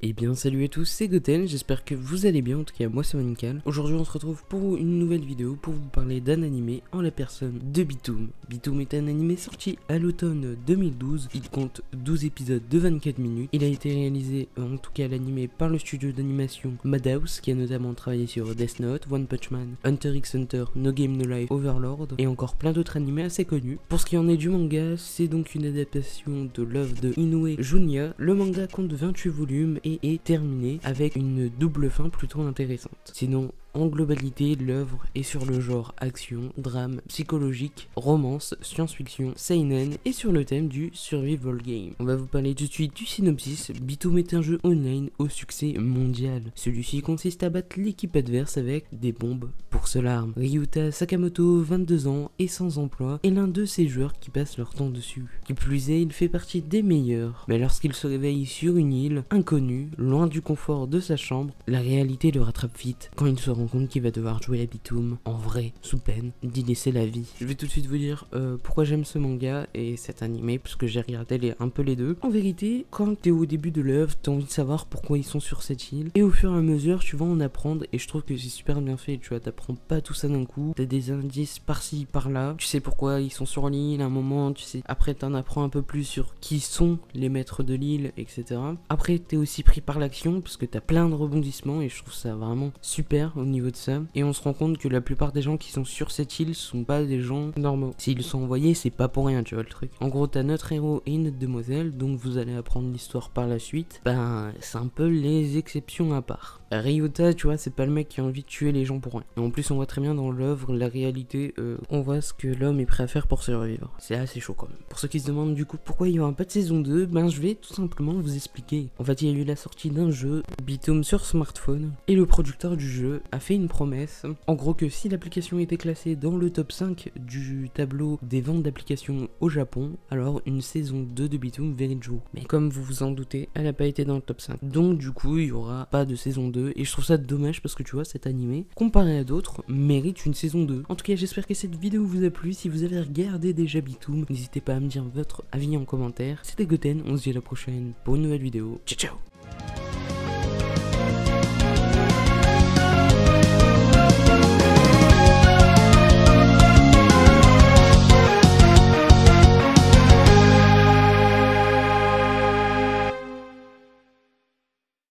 Eh bien salut à tous, c'est Goten, j'espère que vous allez bien, en tout cas moi c'est Manical. Aujourd'hui on se retrouve pour une nouvelle vidéo pour vous parler d'un animé en la personne de Bitoum. Bitoum est un animé sorti à l'automne 2012, il compte 12 épisodes de 24 minutes. Il a été réalisé, en tout cas l'animé, par le studio d'animation Madhouse qui a notamment travaillé sur Death Note, One Punch Man, Hunter x Hunter, No Game No Life, Overlord et encore plein d'autres animés assez connus. Pour ce qui en est du manga, c'est donc une adaptation de l'œuvre de Inoue Junya. Le manga compte 28 volumes et est terminé avec une double fin plutôt intéressante. Sinon, en globalité, l'œuvre est sur le genre action, drame, psychologique, romance, science-fiction, seinen et sur le thème du survival game. On va vous parler tout de suite du synopsis. Bitoum est un jeu online au succès mondial. Celui-ci consiste à battre l'équipe adverse avec des bombes pour seule arme. Ryuta Sakamoto, 22 ans et sans emploi, est l'un de ces joueurs qui passent leur temps dessus. Qui plus est, il fait partie des meilleurs. Mais lorsqu'il se réveille sur une île inconnue, loin du confort de sa chambre, la réalité le rattrape vite quand il se rend compte qu'il va devoir jouer à Bitoum en vrai, sous peine d'y laisser la vie. Je vais tout de suite vous dire pourquoi j'aime ce manga et cet animé, parce que j'ai regardé un peu les deux. En vérité, quand t'es au début de l'œuvre, t'as envie de savoir pourquoi ils sont sur cette île, et au fur et à mesure, tu vas en apprendre, et je trouve que c'est super bien fait, tu vois, t'apprends pas tout ça d'un coup, t'as des indices par-ci, par-là, tu sais pourquoi ils sont sur l'île à un moment, tu sais, après t'en apprends un peu plus sur qui sont les maîtres de l'île, etc. Après, t'es aussi pris par l'action, parce que t'as plein de rebondissements, et je trouve ça vraiment super au niveau de ça, et on se rend compte que la plupart des gens qui sont sur cette île sont pas des gens normaux. S'ils sont envoyés, c'est pas pour rien, tu vois le truc. En gros, t'as notre héros et notre demoiselle, donc vous allez apprendre l'histoire par la suite. Ben, c'est un peu les exceptions à part. Ryuta, tu vois, c'est pas le mec qui a envie de tuer les gens pour rien. Et en plus, on voit très bien dans l'œuvre la réalité, on voit ce que l'homme est prêt à faire pour survivre. C'est assez chaud quand même. Pour ceux qui se demandent du coup pourquoi il y aura pas de saison 2, ben je vais tout simplement vous expliquer. En fait, il y a eu la sortie d'un jeu, Bitoum sur smartphone, et le producteur du jeu a fait une promesse, en gros que si l'application était classée dans le top 5 du tableau des ventes d'applications au Japon, alors une saison 2 de Bitoum verrait le jour. Mais comme vous vous en doutez, elle n'a pas été dans le top 5. Donc du coup, il n'y aura pas de saison 2, et je trouve ça dommage parce que tu vois, cet animé, comparé à d'autres, mérite une saison 2. En tout cas, j'espère que cette vidéo vous a plu. Si vous avez regardé déjà Bitoum, n'hésitez pas à me dire votre avis en commentaire. C'était Goten, on se dit à la prochaine pour une nouvelle vidéo. Ciao ciao.